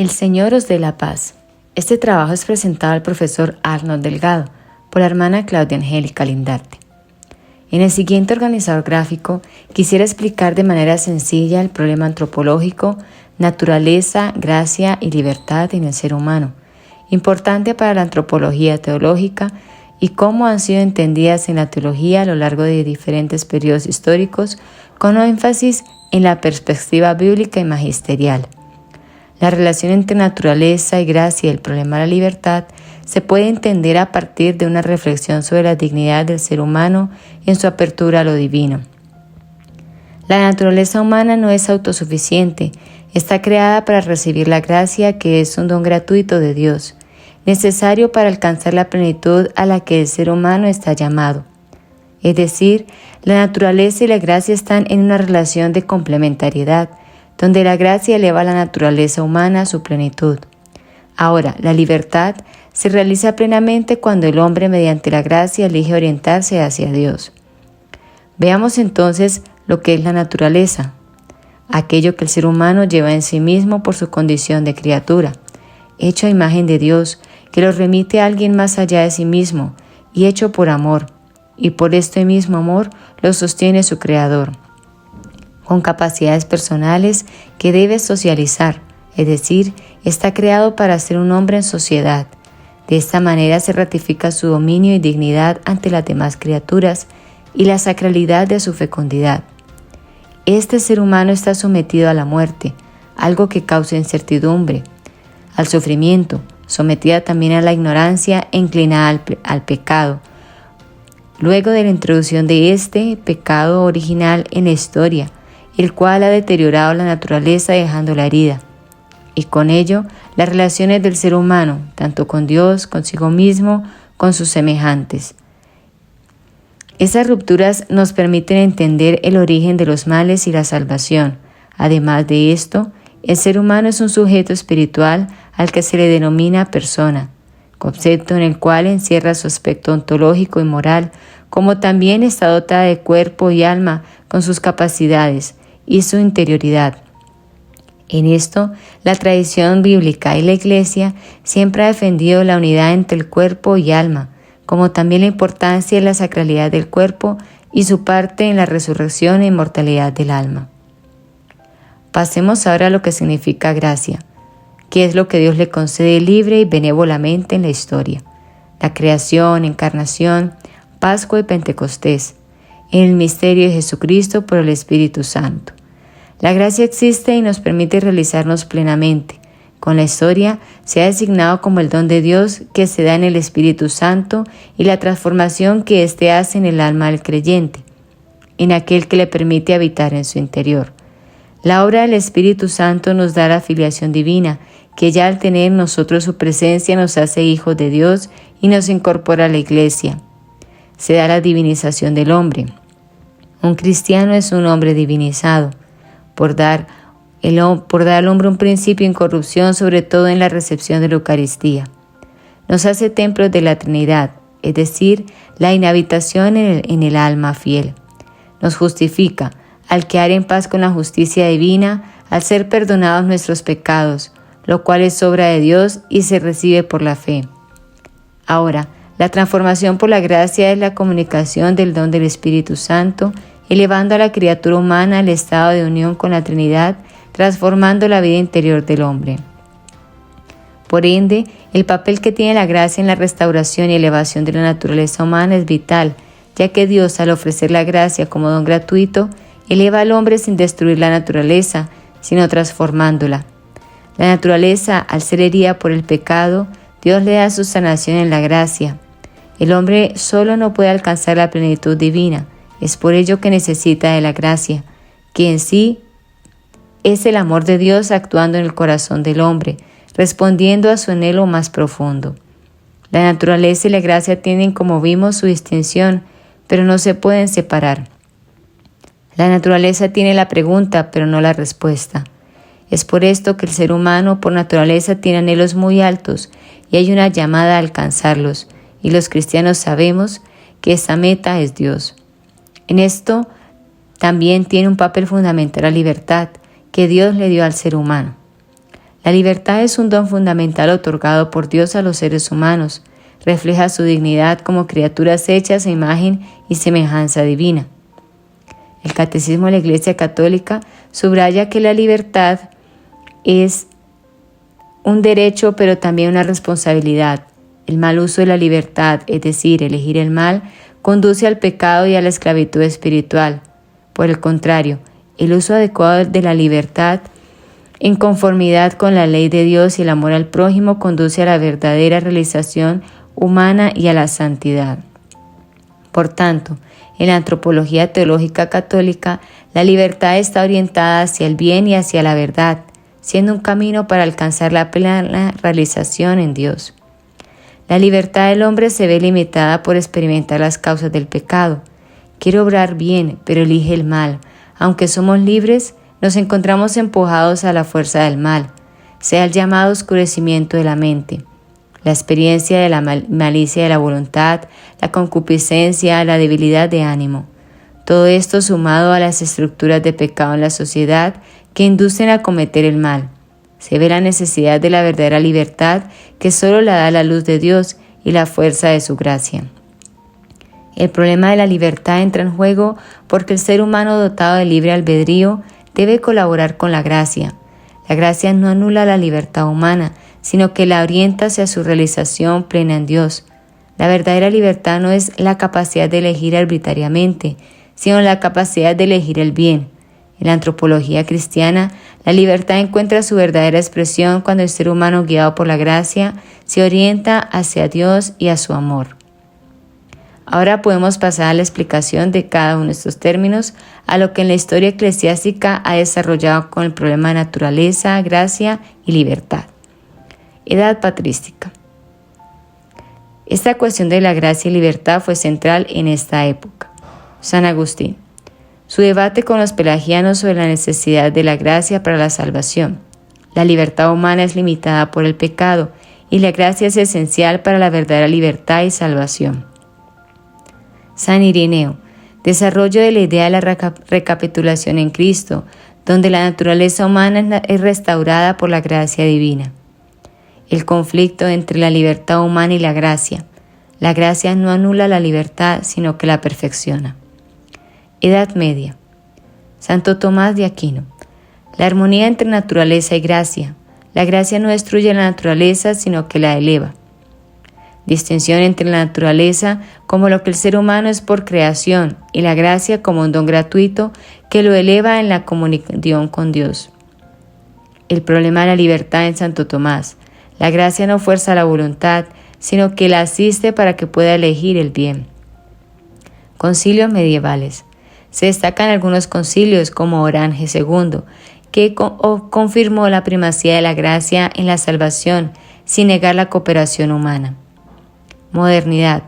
El Señor os dé la paz. Este trabajo es presentado al profesor Arnold Delgado por la hermana Claudia Angélica Lindarte. En el siguiente organizador gráfico quisiera explicar de manera sencilla el problema antropológico, naturaleza, gracia y libertad en el ser humano, importante para la antropología teológica y cómo han sido entendidas en la teología a lo largo de diferentes periodos históricos, con énfasis en la perspectiva bíblica y magisterial. La relación entre naturaleza y gracia y el problema de la libertad se puede entender a partir de una reflexión sobre la dignidad del ser humano en su apertura a lo divino. La naturaleza humana no es autosuficiente, está creada para recibir la gracia que es un don gratuito de Dios, necesario para alcanzar la plenitud a la que el ser humano está llamado. Es decir, la naturaleza y la gracia están en una relación de complementariedad, donde la gracia eleva a la naturaleza humana a su plenitud. Ahora, la libertad se realiza plenamente cuando el hombre, mediante la gracia, elige orientarse hacia Dios. Veamos entonces lo que es la naturaleza, aquello que el ser humano lleva en sí mismo por su condición de criatura, hecho a imagen de Dios, que lo remite a alguien más allá de sí mismo y hecho por amor, y por este mismo amor lo sostiene su Creador, con capacidades personales que debe socializar, es decir, está creado para ser un hombre en sociedad. De esta manera se ratifica su dominio y dignidad ante las demás criaturas y la sacralidad de su fecundidad. Este ser humano está sometido a la muerte, algo que causa incertidumbre, al sufrimiento, sometida también a la ignorancia e inclinada al pecado. Luego de la introducción de este pecado original en la historia, el cual ha deteriorado la naturaleza dejándola herida, y con ello las relaciones del ser humano, tanto con Dios, consigo mismo, con sus semejantes. Esas rupturas nos permiten entender el origen de los males y la salvación. Además de esto, el ser humano es un sujeto espiritual al que se le denomina persona, concepto en el cual encierra su aspecto ontológico y moral, como también está dotada de cuerpo y alma con sus capacidades y su interioridad. En esto, la tradición bíblica y la Iglesia siempre ha defendido la unidad entre el cuerpo y alma, como también la importancia de la sacralidad del cuerpo y su parte en la resurrección e inmortalidad del alma. Pasemos ahora a lo que significa gracia, que es lo que Dios le concede libre y benévolamente en la historia. La creación, encarnación, Pascua y Pentecostés, en el misterio de Jesucristo por el Espíritu Santo. La gracia existe y nos permite realizarnos plenamente. Con la historia se ha designado como el don de Dios que se da en el Espíritu Santo y la transformación que éste hace en el alma del creyente, en aquel que le permite habitar en su interior. La obra del Espíritu Santo nos da la filiación divina, que ya al tener en nosotros su presencia nos hace hijos de Dios y nos incorpora a la Iglesia. Se da la divinización del hombre. Un cristiano es un hombre divinizado, por dar al hombre un principio de incorrupción, sobre todo en la recepción de la Eucaristía. Nos hace templos de la Trinidad, es decir, la inhabitación en el alma fiel. Nos justifica, al quedar en paz con la justicia divina, al ser perdonados nuestros pecados, lo cual es obra de Dios y se recibe por la fe. Ahora, la transformación por la gracia es la comunicación del don del Espíritu Santo, elevando a la criatura humana al estado de unión con la Trinidad, transformando la vida interior del hombre. Por ende, el papel que tiene la gracia en la restauración y elevación de la naturaleza humana es vital, ya que Dios, al ofrecer la gracia como don gratuito, eleva al hombre sin destruir la naturaleza, sino transformándola. La naturaleza, al ser herida por el pecado, Dios le da su sanación en la gracia. El hombre solo no puede alcanzar la plenitud divina, es por ello que necesita de la gracia, que en sí es el amor de Dios actuando en el corazón del hombre, respondiendo a su anhelo más profundo. La naturaleza y la gracia tienen, como vimos, su distinción, pero no se pueden separar. La naturaleza tiene la pregunta, pero no la respuesta. Es por esto que el ser humano, por naturaleza, tiene anhelos muy altos y hay una llamada a alcanzarlos, y los cristianos sabemos que esa meta es Dios. En esto también tiene un papel fundamental la libertad que Dios le dio al ser humano. La libertad es un don fundamental otorgado por Dios a los seres humanos. Refleja su dignidad como criaturas hechas a imagen y semejanza divina. El Catecismo de la Iglesia Católica subraya que la libertad es un derecho, pero también una responsabilidad. El mal uso de la libertad, es decir, elegir el mal, conduce al pecado y a la esclavitud espiritual. Por el contrario, el uso adecuado de la libertad, en conformidad con la ley de Dios y el amor al prójimo, conduce a la verdadera realización humana y a la santidad. Por tanto, en la antropología teológica católica, la libertad está orientada hacia el bien y hacia la verdad, siendo un camino para alcanzar la plena realización en Dios. La libertad del hombre se ve limitada por experimentar las causas del pecado. Quiere obrar bien, pero elige el mal. Aunque somos libres, nos encontramos empujados a la fuerza del mal, sea el llamado oscurecimiento de la mente, la experiencia de la malicia de la voluntad, la concupiscencia, la debilidad de ánimo. Todo esto sumado a las estructuras de pecado en la sociedad que inducen a cometer el mal. Se ve la necesidad de la verdadera libertad que solo la da la luz de Dios y la fuerza de su gracia. El problema de la libertad entra en juego porque el ser humano dotado de libre albedrío debe colaborar con la gracia. La gracia no anula la libertad humana, sino que la orienta hacia su realización plena en Dios. La verdadera libertad no es la capacidad de elegir arbitrariamente, sino la capacidad de elegir el bien. En la antropología cristiana, la libertad encuentra su verdadera expresión cuando el ser humano, guiado por la gracia, se orienta hacia Dios y a su amor. Ahora podemos pasar a la explicación de cada uno de estos términos, a lo que en la historia eclesiástica ha desarrollado con el problema de naturaleza, gracia y libertad. Edad patrística. Esta cuestión de la gracia y libertad fue central en esta época. San Agustín. Su debate con los pelagianos sobre la necesidad de la gracia para la salvación. La libertad humana es limitada por el pecado y la gracia es esencial para la verdadera libertad y salvación. San Ireneo. Desarrollo de la idea de la recapitulación en Cristo, donde la naturaleza humana es restaurada por la gracia divina. El conflicto entre la libertad humana y la gracia. La gracia no anula la libertad, sino que la perfecciona. Edad Media. Santo Tomás de Aquino. La armonía entre naturaleza y gracia. La gracia no destruye la naturaleza, sino que la eleva. Distinción entre la naturaleza como lo que el ser humano es por creación y la gracia como un don gratuito que lo eleva en la comunión con Dios. El problema de la libertad en Santo Tomás. La gracia no fuerza la voluntad, sino que la asiste para que pueda elegir el bien. Concilios medievales. Se destacan algunos concilios como Orange II, que confirmó la primacía de la gracia en la salvación sin negar la cooperación humana. Modernidad.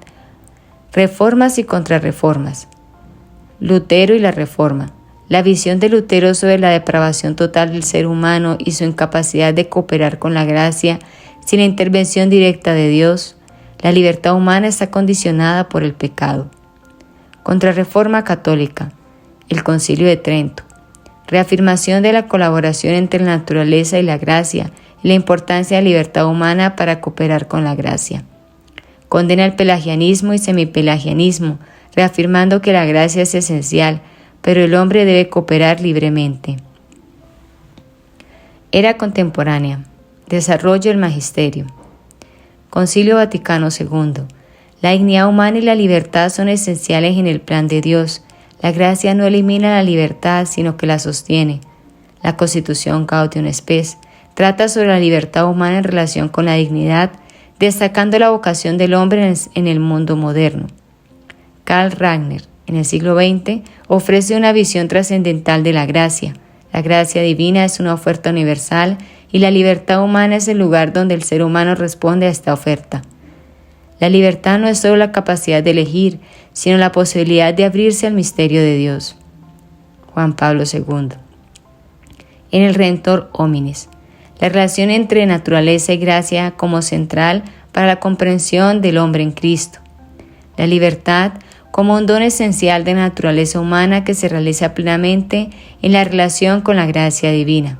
Reformas y contrarreformas. Lutero y la Reforma. La visión de Lutero sobre la depravación total del ser humano y su incapacidad de cooperar con la gracia sin la intervención directa de Dios. La libertad humana está condicionada por el pecado. Contrarreforma católica. El Concilio de Trento. Reafirmación de la colaboración entre la naturaleza y la gracia y la importancia de la libertad humana para cooperar con la gracia. Condena el pelagianismo y semipelagianismo, reafirmando que la gracia es esencial, pero el hombre debe cooperar libremente. Era contemporánea. Desarrollo del magisterio. Concilio Vaticano II. La dignidad humana y la libertad son esenciales en el plan de Dios. La gracia no elimina la libertad, sino que la sostiene. La Constitución Gaudium Spes trata sobre la libertad humana en relación con la dignidad, destacando la vocación del hombre en el mundo moderno. Karl Rahner, en el siglo XX, ofrece una visión trascendental de la gracia. La gracia divina es una oferta universal y la libertad humana es el lugar donde el ser humano responde a esta oferta. La libertad no es solo la capacidad de elegir, sino la posibilidad de abrirse al misterio de Dios. Juan Pablo II. En el Redentor Hominis. La relación entre naturaleza y gracia como central para la comprensión del hombre en Cristo. La libertad como un don esencial de la naturaleza humana que se realiza plenamente en la relación con la gracia divina.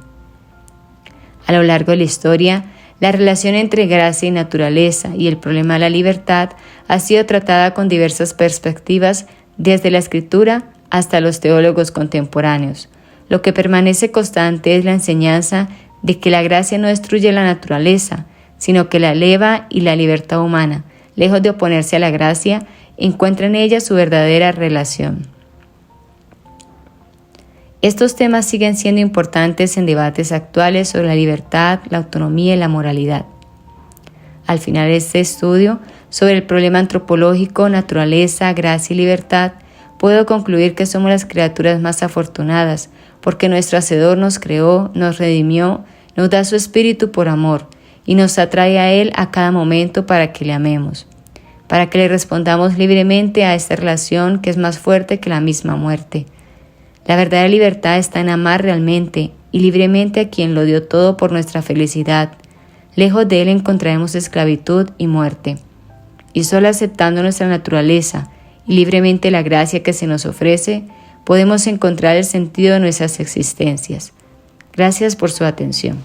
A lo largo de la historia, la relación entre gracia y naturaleza y el problema de la libertad ha sido tratada con diversas perspectivas desde la escritura hasta los teólogos contemporáneos. Lo que permanece constante es la enseñanza de que la gracia no destruye la naturaleza, sino que la eleva, y la libertad humana, lejos de oponerse a la gracia, encuentra en ella su verdadera relación. Estos temas siguen siendo importantes en debates actuales sobre la libertad, la autonomía y la moralidad. Al final de este estudio sobre el problema antropológico, naturaleza, gracia y libertad, puedo concluir que somos las criaturas más afortunadas, porque nuestro Hacedor nos creó, nos redimió, nos da su espíritu por amor y nos atrae a Él a cada momento para que le amemos, para que le respondamos libremente a esta relación que es más fuerte que la misma muerte. La verdadera libertad está en amar realmente y libremente a quien lo dio todo por nuestra felicidad. Lejos de Él encontraremos esclavitud y muerte. Y solo aceptando nuestra naturaleza y libremente la gracia que se nos ofrece, podemos encontrar el sentido de nuestras existencias. Gracias por su atención.